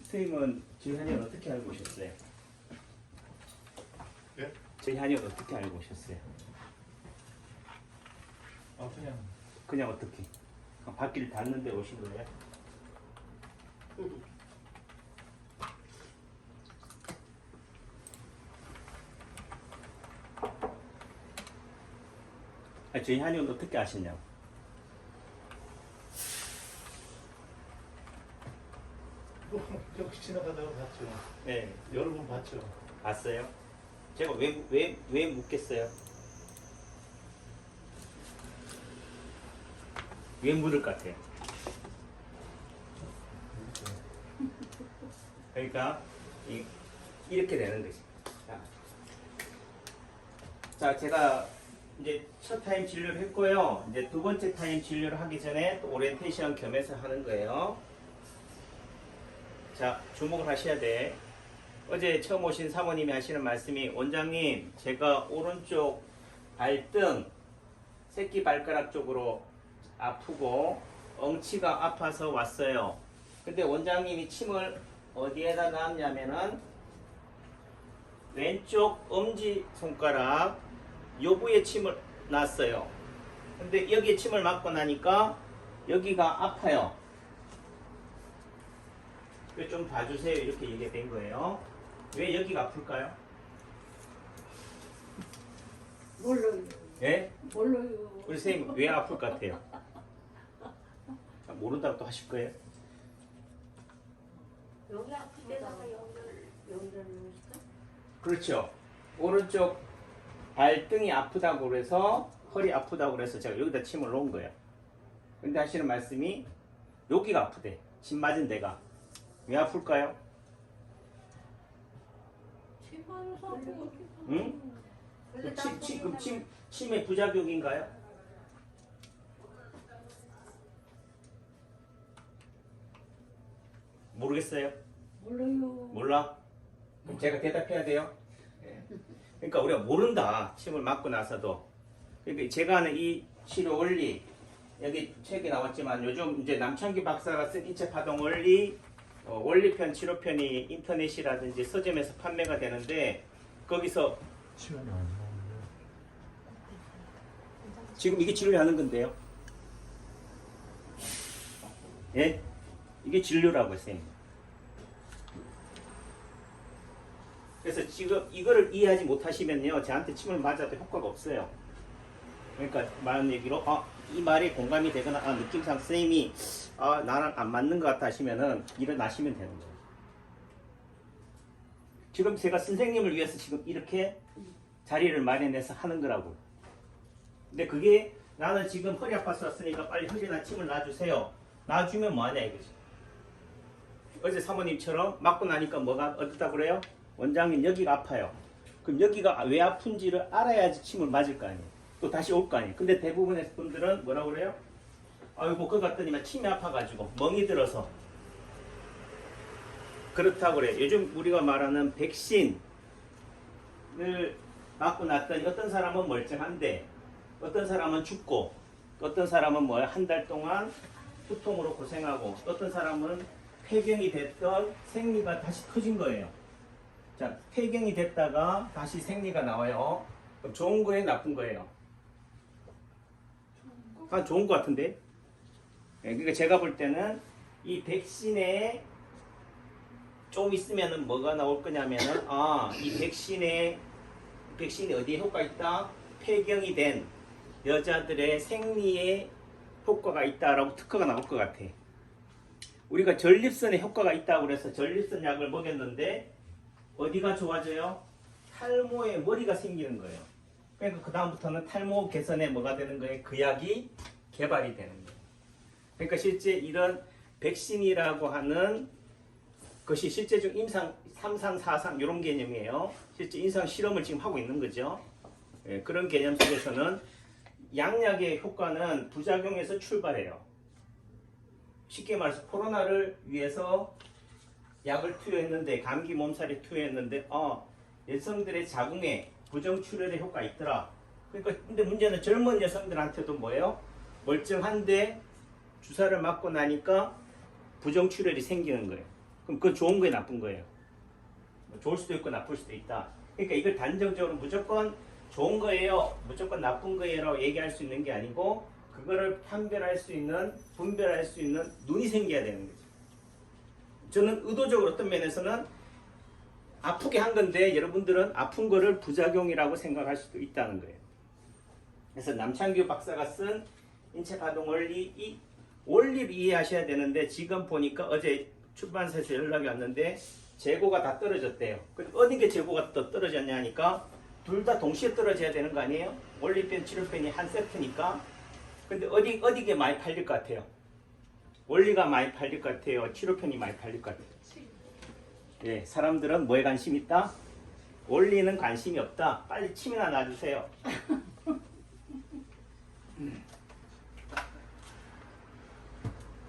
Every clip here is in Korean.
선생님은 저희 한의원 어떻게 알고 오셨어요? 예? 저희 한의원 어떻게 알고 오셨어요? 그냥 어떻게? 바퀴를 닿는데 오신 거예요? 아니, 저희 한의원 어떻게 아시냐고. 여기 지나가다가 봤죠. 네. 여러 번 봤죠. 봤어요? 제가 왜 묻겠어요? 왜 물을 것 같아요? 그러니까 이렇게 되는 거지. 자, 제가 이제 첫 타임 진료를 했고요. 이제 두 번째 타임 진료를 하기 전에 또 오리엔테이션 겸해서 하는 거예요. 자, 주목을 하셔야 돼. 어제 처음 오신 사모님이 하시는 말씀이, 원장님, 제가 오른쪽 발등, 새끼 발가락 쪽으로 아프고 엉치가 아파서 왔어요. 근데 원장님이 침을 어디에다 놨냐면은 왼쪽 엄지 손가락 요부에 침을 놨어요. 근데 여기에 침을 맞고 나니까 여기가 아파요. 좀 봐주세요. 이렇게 얘기가 된 거예요. 왜 여기가 아플까요? 몰라요. 예? 몰라요. 우리 선생님 왜 아플 것 같아요? 모른다고 또 하실 거예요? 여기 아픈 데다가 연결해줄까? 그렇죠. 오른쪽 발등이 아프다고 그래서, 허리 아프다고 그래서 제가 여기다 침을 놓은 거예요. 근데 하시는 말씀이 여기가 아프대. 침 맞은 데가. 왜 아플까요? 응? 침의 부작용인가요? 모르겠어요? 몰라요. 몰라? 그럼 제가 대답해야 돼요? 그러니까 우리가 모른다. 침을 맞고 나서도. 그러니까 제가 하는 이 치료 원리, 여기 책에 나왔지만 요즘 이제 남창기 박사가 쓴 인체 파동 원리, 원리편, 치료편이 인터넷이라든지 서점에서 판매가 되는데, 거기서 시간이 안 나오는데. 지금 이게 진료를 하는 건데요. 예? 이게 진료라고 했어요. 그래서 지금 이거를 이해하지 못하시면요, 저한테 침을 맞아도 효과가 없어요. 그러니까 말하는 얘기로 이 말이 공감이 되거나 느낌상 선생님이 나랑 안 맞는 것 같다 하시면은 일어나시면 되는 거예요. 지금 제가 선생님을 위해서 지금 이렇게 자리를 마련해서 하는 거라고. 근데 그게 나는 지금 허리 아파서 왔으니까 빨리 허리나 침을 놔주세요. 놔주면 뭐하냐 이거지. 어제 사모님처럼 맞고 나니까 뭐가 어떻다 그래요? 원장님 여기가 아파요. 그럼 여기가 왜 아픈지를 알아야지 침을 맞을 거 아니에요. 또 다시 올 거 아니에요. 근데 대부분의 분들은 뭐라고 그래요? 아이고 그거 갔더니만 침이 아파가지고 멍이 들어서 그렇다고 그래요. 요즘 우리가 말하는 백신을 맞고 났더니 어떤 사람은 멀쩡한데 어떤 사람은 죽고 어떤 사람은 뭐 한 달 동안 후통으로 고생하고 어떤 사람은 폐경이 됐던 생리가 다시 터진 거예요. 자, 폐경이 됐다가 다시 생리가 나와요. 그럼 좋은 거예요, 나쁜 거예요? 좋은 거 같은데? 네, 그러니까 제가 볼 때는 이 백신에 좀 있으면은 뭐가 나올 거냐면은 이 백신이 어디에 효과 있다? 폐경이 된 여자들의 생리에 효과가 있다라고 특허가 나올 것 같아. 우리가 전립선에 효과가 있다고 그래서 전립선 약을 먹였는데 어디가 좋아져요? 탈모에 머리가 생기는 거예요. 그러니까 그 다음부터는 탈모 개선에 뭐가 되는 거예요? 그 약이 개발이 되는 거예요. 그러니까 실제 이런 백신이라고 하는 것이 실제적 임상 3상, 4상 이런 개념이에요. 실제 임상 실험을 지금 하고 있는 거죠. 예, 그런 개념 속에서는 양약의 효과는 부작용에서 출발해요. 쉽게 말해서 코로나를 위해서 약을 투여했는데, 감기 몸살에 투여했는데 여성들의 자궁에 부정출혈의 효과가 있더라. 그러니까 근데 문제는 젊은 여성들한테도 뭐예요? 멀쩡한데 주사를 맞고 나니까 부정출혈이 생기는 거예요. 그럼 그건 좋은 거예요, 나쁜 거예요? 뭐 좋을 수도 있고 나쁠 수도 있다. 그러니까 이걸 단정적으로 무조건 좋은 거예요, 무조건 나쁜 거예요라고 얘기할 수 있는 게 아니고 그거를 판별할 수 있는, 분별할 수 있는 눈이 생겨야 되는 거죠. 저는 의도적으로 어떤 면에서는 아프게 한 건데 여러분들은 아픈 거를 부작용이라고 생각할 수도 있다는 거예요. 그래서 남창규 박사가 쓴 인체 파동 원리, 이 원리를 이해하셔야 되는데 지금 보니까 어제 출판사에서 연락이 왔는데 재고가 다 떨어졌대요. 어느 게 재고가 또 떨어졌냐 하니까 둘 다 동시에 떨어져야 되는 거 아니에요? 원리편, 치료편이 한 세트니까. 근데 어디게 많이 팔릴 것 같아요? 원리가 많이 팔릴 것 같아요? 치료편이 많이 팔릴 것 같아요? 예, 사람들은 뭐에 관심 있다? 원리는 관심이 없다. 빨리 침이나 놔주세요.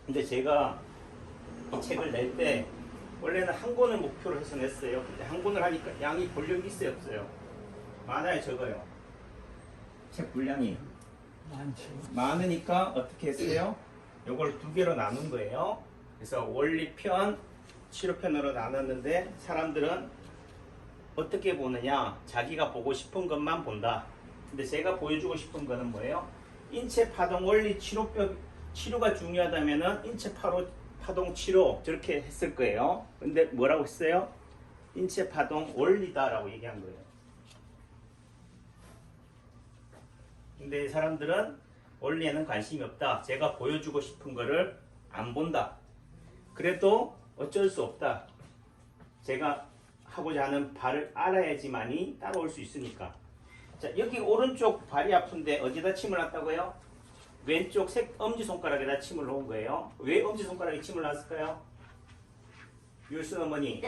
근데 제가 이 책을 낼 때 원래는 한 권을 목표로 해서 냈어요. 근데 한 권을 하니까 양이 볼륨이 있어요, 없어요? 많아요, 적어요? 책 분량이 많으니까 어떻게 했어요? 요걸 두 개로 나눈 거예요. 그래서 원리편, 치료편으로 나눴는데 사람들은 어떻게 보느냐? 자기가 보고 싶은 것만 본다. 근데 제가 보여주고 싶은 거는 뭐예요? 인체 파동 원리 치료가 중요하다면은 인체 파동 치료 저렇게 했을 거예요. 근데 뭐라고 했어요? 인체 파동 원리다라고 얘기한 거예요. 근데 사람들은 원리에는 관심이 없다. 제가 보여주고 싶은 거를 안 본다. 그래도 어쩔 수 없다. 제가 하고자 하는 발을 알아야지만이 따라올 수 있으니까. 자, 여기 오른쪽 발이 아픈데 어디다 침을 놨다고요? 왼쪽 엄지손가락에다 침을 놓은 거예요. 왜 엄지손가락에 침을 놨을까요? 율순 어머니.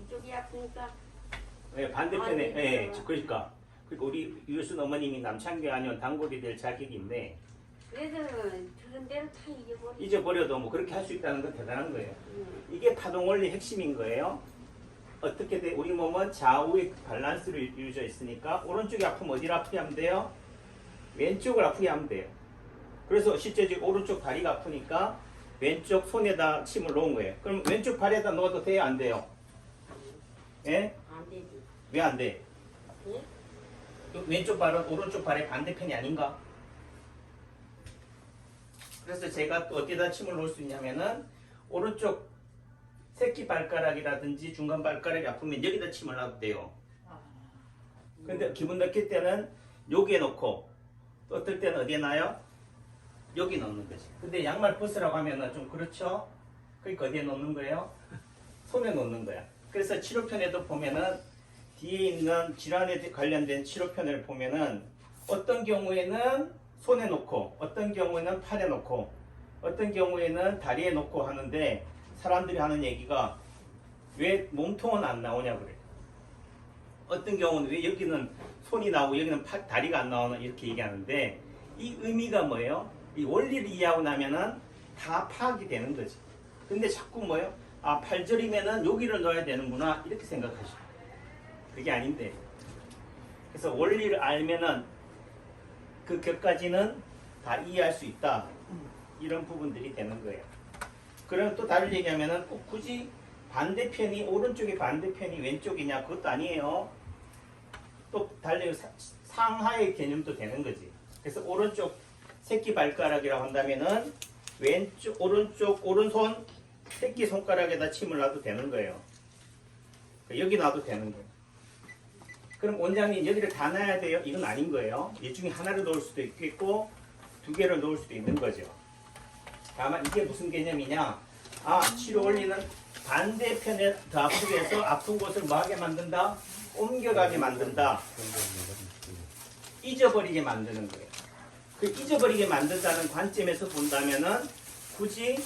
이쪽이 아프니까. 네, 반대편에. 네, 그러니까 우리 율순 어머님이 남창규 아니면 단골이 될 자격이 있네. 그래서 그런 데는 다 잊어버리고. 잊어버려도 뭐 그렇게 할 수 있다는 건 대단한 거예요. 이게 파동 원리 핵심인 거예요. 어떻게 돼? 우리 몸은 좌우의 밸런스로 이루어져 있으니까 오른쪽이 아프면 어디를 아프게 하면 돼요? 왼쪽을 아프게 하면 돼요. 그래서 실제 지금 오른쪽 다리가 아프니까 왼쪽 손에다 침을 놓은 거예요. 그럼 왼쪽 발에다 넣어도 돼요? 안 돼요? 예? 안 되지. 왜 안 돼? 예? 왼쪽 발은 오른쪽 발의 반대편이 아닌가? 그래서 제가 또 어디다 침을 놓을 수 있냐면은 오른쪽 새끼 발가락이라든지 중간 발가락이 아프면 여기다 침을 놔도 돼요. 근데 기분 나쁠 때는 여기에 놓고 또 어떨 때는 어디에 놔요? 여기 넣는 거지. 근데 양말 벗으라고 하면은 좀 그렇죠? 그러니까 어디에 놓는 거예요? 손에 놓는 거야. 그래서 치료편에도 보면은 뒤에 있는 질환에 관련된 치료편을 보면은 어떤 경우에는 손에 놓고 어떤 경우에는 팔에 놓고 어떤 경우에는 다리에 놓고 하는데 사람들이 하는 얘기가 왜 몸통은 안 나오냐 그래요. 어떤 경우는 왜 여기는 손이 나오고 여기는 다리가 안 나오나 이렇게 얘기하는데 이 의미가 뭐예요? 이 원리를 이해하고 나면은 다 파악이 되는 거지. 근데 자꾸 뭐예요? 아, 팔절이면은 여기를 넣어야 되는구나 이렇게 생각하시고 그게 아닌데. 그래서 원리를 알면은 그 격까지는 다 이해할 수 있다. 이런 부분들이 되는 거예요. 그럼 또 다른 얘기하면은 꼭 굳이 반대편이 오른쪽이 반대편이 왼쪽이냐 그것도 아니에요. 또 달리 상하의 개념도 되는 거지. 그래서 오른쪽 새끼 발가락이라고 한다면은 왼쪽 오른손 새끼 손가락에다 침을 놔도 되는 거예요. 여기 놔도 되는 거예요. 그럼 원장님 여기를 다 놔야 돼요? 이건 아닌 거예요. 이 중에 하나를 넣을 수도 있겠고 두 개를 넣을 수도 있는 거죠. 다만 이게 무슨 개념이냐? 아, 치료 원리는 반대편에 더 아프게 해서 아픈 곳을 뭐하게 만든다? 옮겨가게 만든다. 잊어버리게 만드는 거예요. 그 잊어버리게 만든다는 관점에서 본다면은 굳이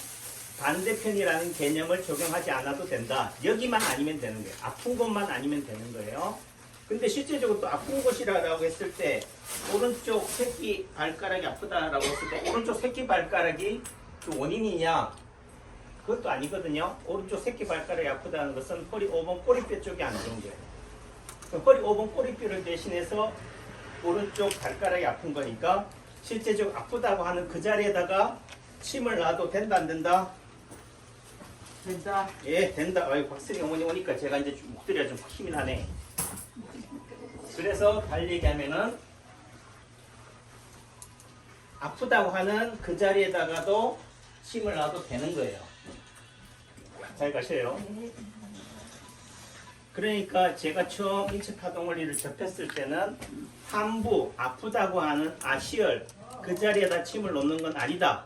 반대편이라는 개념을 적용하지 않아도 된다. 여기만 아니면 되는 거예요. 아픈 곳만 아니면 되는 거예요. 근데 실제적으로 또 아픈 곳이라고 했을 때 오른쪽 새끼 발가락이 아프다라고 했을 때 오른쪽 새끼 발가락이 그 원인이냐? 그것도 아니거든요. 오른쪽 새끼 발가락이 아프다는 것은 허리 5번 꼬리뼈 쪽이 안 좋은 거예요. 그럼 허리 5번 꼬리뼈를 대신해서 오른쪽 발가락이 아픈 거니까 실제적으로 아프다고 하는 그 자리에다가 침을 놔도 된다 안 된다? 된다. 예, 된다. 아유, 박슬이 어머니 오니까 제가 이제 목소리가 좀 힘이 나네. 그래서 달리 얘기하면은 아프다고 하는 그 자리에다가도 침을 놔도 되는 거예요. 잘 가셔요. 그러니까 제가 처음 인체 파동 원리를 접했을 때는 함부, 아프다고 하는 아시열 그 자리에다 침을 놓는 건 아니다.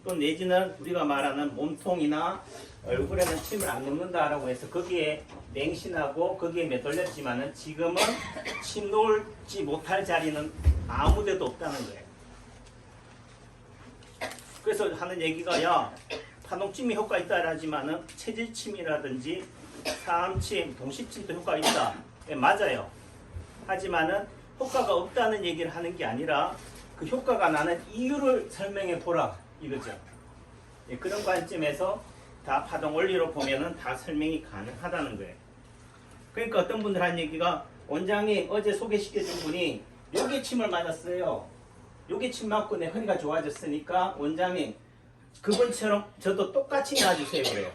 또 내지는 우리가 말하는 몸통이나 얼굴에는 침을 안 놓는다라고 해서 거기에 맹신하고 거기에 매달렸지만은 지금은 침 놓지 못할 자리는 아무데도 없다는 거예요. 그래서 하는 얘기가 야 파동침이 효과 있다 하지만은 체질침이라든지 사암침, 동식침도 효과가 있다. 네, 맞아요. 하지만은 효과가 없다는 얘기를 하는 게 아니라 그 효과가 나는 이유를 설명해 보라 이거죠. 예, 그런 관점에서 다 파동 원리로 보면은 다 설명이 가능하다는 거예요. 그러니까 어떤 분들 한 얘기가 원장님 어제 소개시켜준 분이 여기에 침을 맞았어요. 여기 침 맞고 내 허리가 좋아졌으니까 원장님 그분처럼 저도 똑같이 놔주세요 그래요.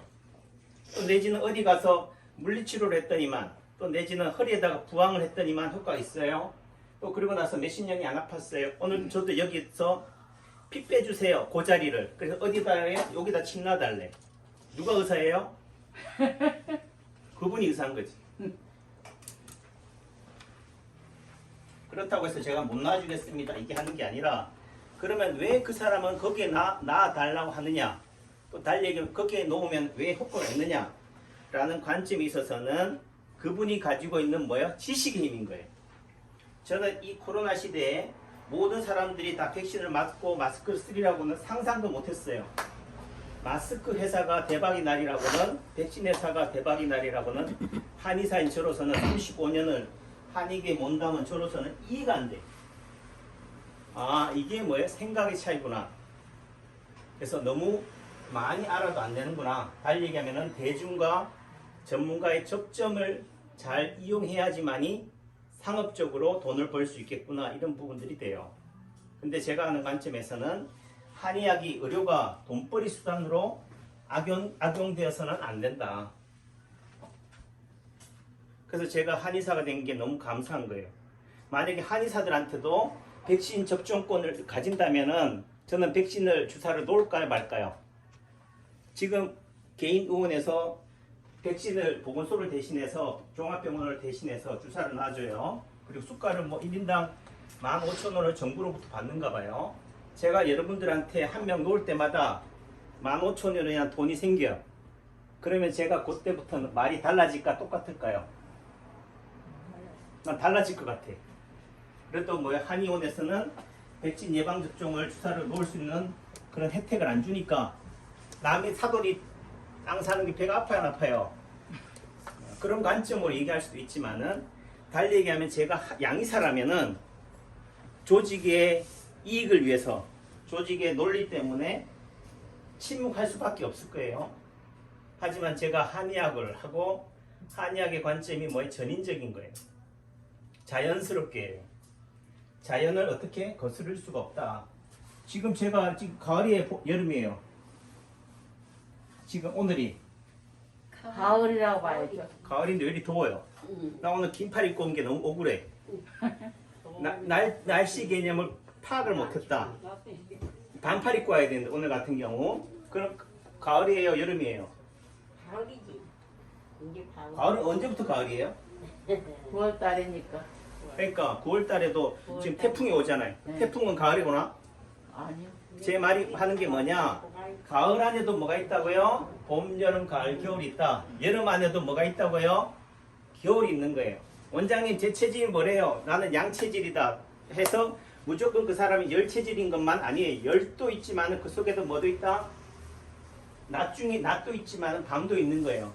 또 내지는 어디 가서 물리치료를 했더니만 또 내지는 허리에다가 부항을 했더니만 효과가 있어요. 또 그리고 나서 몇십 년이 안 아팠어요. 오늘 저도 여기서 피 빼주세요. 그 자리를. 그래서 어디다 해요? 여기다 침 놔달래. 누가 의사예요? 그분이 의사한 거지. 그렇다고 해서 제가 못 놔주겠습니다. 이게 하는 게 아니라 그러면 왜 그 사람은 거기에 놔달라고 하느냐? 또 달리 거기에 놓으면 왜 효과가 있느냐? 라는 관점에 있어서는 그분이 가지고 있는 뭐예요? 지식의 힘인 거예요. 저는 이 코로나 시대에 모든 사람들이 다 백신을 맞고 마스크를 쓰리라고는 상상도 못했어요. 마스크 회사가 대박이 날이라고는 백신 회사가 대박이 날이라고는 한의사인 저로서는 35년을 한의계 몸담은 저로서는 이해가 안 돼. 아 이게 뭐예요? 생각의 차이구나. 그래서 너무 많이 알아도 안 되는구나. 달리 얘기하면 대중과 전문가의 접점을 잘 이용해야지만이 상업적으로 돈을 벌 수 있겠구나 이런 부분들이 돼요. 근데 제가 하는 관점에서는 한의학이 의료가 돈벌이 수단으로 악용되어서는 안 된다. 그래서 제가 한의사가 된 게 너무 감사한 거예요. 만약에 한의사들한테도 백신 접종권을 가진다면은 저는 백신을 주사를 놓을까요 말까요? 지금 개인 의원에서 백신을 보건소를 대신해서 종합병원을 대신해서 주사를 놔줘요. 그리고 수가를 뭐 1인당 15,000원을 정부로부터 받는가 봐요. 제가 여러분들한테 한 명 놓을 때마다 15,000원이나 돈이 생겨요. 그러면 제가 그때부터 말이 달라질까 똑같을까요? 난 달라질 것 같아. 그래도 뭐야 한의원에서는 백신 예방접종을 주사를 놓을 수 있는 그런 혜택을 안 주니까 남이 사돈이 땅 사는 게 배가 아파요 안 아파요? 그런 관점으로 얘기할 수도 있지만은 달리 얘기하면 제가 양의사라면은 조직의 이익을 위해서 조직의 논리 때문에 침묵할 수밖에 없을 거예요. 하지만 제가 한의학을 하고 한의학의 관점이 뭐예요? 전인적인 거예요. 자연스럽게 자연을 어떻게 거스를 수가 없다. 지금 제가 지금 가을이에요, 여름이에요. 지금 오늘이 가을이라고 봐야죠. 가을인데 왜 이리 더워요? 나 오늘 긴팔 입고 온 게 너무 억울해. 날씨 개념을 파악을 못했다. 반팔 입고 와야 되는데 오늘 같은 경우 그럼 가을이에요, 여름이에요? 가을이지. 이제 가을. 가을은 언제부터 가을이에요? 9월 달이니까. 그러니까 9월 달에도 지금 태풍이 오잖아요. 네. 태풍은 가을이구나. 아니요. 제 말이 하는 게 뭐냐? 가을 안에도 뭐가 있다고요? 봄, 여름, 가을, 겨울이 있다. 여름 안에도 뭐가 있다고요? 겨울이 있는 거예요. 원장님 제 체질이 뭐래요? 나는 양체질이다 해서 무조건 그 사람이 열체질인 것만 아니에요. 열도 있지만 그 속에도 뭐도 있다? 낮도 있지만 밤도 있는 거예요.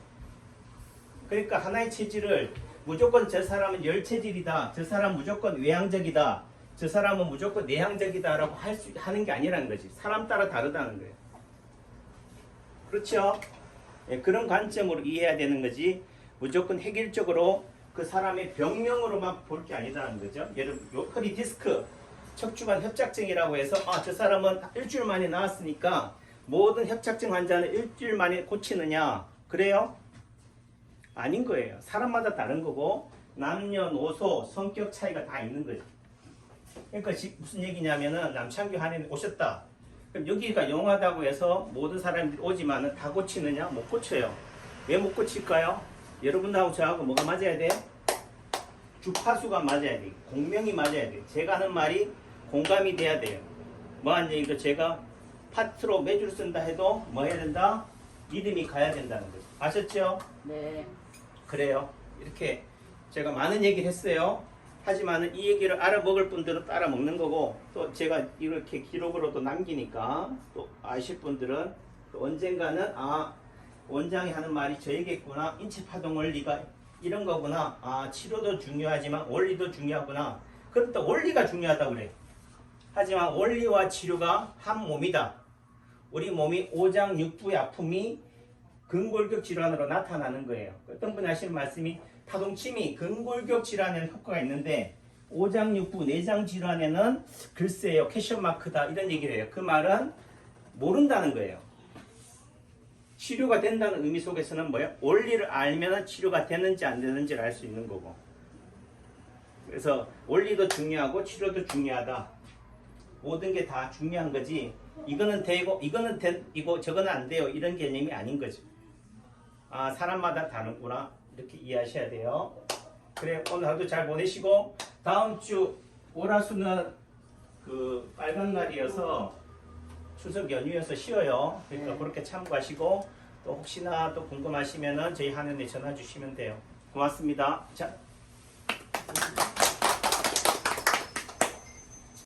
그러니까 하나의 체질을 무조건 저 사람은 열체질이다. 저 사람은 무조건 외향적이다. 저 사람은 무조건 내향적이다라고 하는 게 아니라는 거지. 사람 따라 다르다는 거예요. 그렇죠? 예, 그런 관점으로 이해해야 되는 거지. 무조건 획일적으로 그 사람의 병명으로만 볼 게 아니라는 거죠. 예를 들어 허리 디스크, 척추관 협착증이라고 해서 저 사람은 일주일 만에 나았으니까 모든 협착증 환자는 일주일 만에 고치느냐? 그래요? 아닌 거예요. 사람마다 다른 거고 남녀노소 성격 차이가 다 있는 거죠. 그러니까 무슨 얘기냐면은 남창규 한에 오셨다. 그럼 여기가 용하다고 해서 모든 사람들이 오지만은 다 고치느냐? 못 고쳐요. 왜 못 고칠까요? 여러분하고 저하고 뭐가 맞아야 돼? 주파수가 맞아야 돼. 공명이 맞아야 돼. 제가 하는 말이 공감이 돼야 돼요. 뭐한 얘기가 제가 파트로 매주를 쓴다 해도 뭐 해야 된다? 리듬이 가야 된다는 거죠. 아셨죠? 네. 그래요. 이렇게 제가 많은 얘기를 했어요. 하지만 이 얘기를 알아먹을 분들은 따라 먹는 거고 또 제가 이렇게 기록으로도 남기니까 또 아실 분들은 또 언젠가는 아 원장이 하는 말이 저에게구나. 인체파동 원리가 이런 거구나. 아 치료도 중요하지만 원리도 중요하구나. 그렇다 원리가 중요하다고 그래. 하지만 원리와 치료가 한 몸이다. 우리 몸이 오장육부의 아픔이 근골격 질환으로 나타나는 거예요. 어떤 분이 하시는 말씀이 타동침이 근골격 질환에는 효과가 있는데 오장육부 내장 질환에는 글쎄요 캐션 마크다 이런 얘기를 해요. 그 말은 모른다는 거예요. 치료가 된다는 의미 속에서는 뭐예요? 원리를 알면 치료가 되는지 안 되는지를 알 수 있는 거고. 그래서 원리도 중요하고 치료도 중요하다. 모든 게 다 중요한 거지. 이거는 되고 이거는 이거 저거는 안 돼요. 이런 개념이 아닌 거죠. 아 사람마다 다르구나. 이렇게 이해하셔야 돼요. 그래 오늘 하루도 잘 보내시고 다음 주 월화수는 그 빨간 날이어서 추석 연휴여서 쉬어요. 그러니까 네. 그렇게 참고하시고 또 혹시나 또 궁금하시면은 저희 한은에 전화 주시면 돼요. 고맙습니다. 자.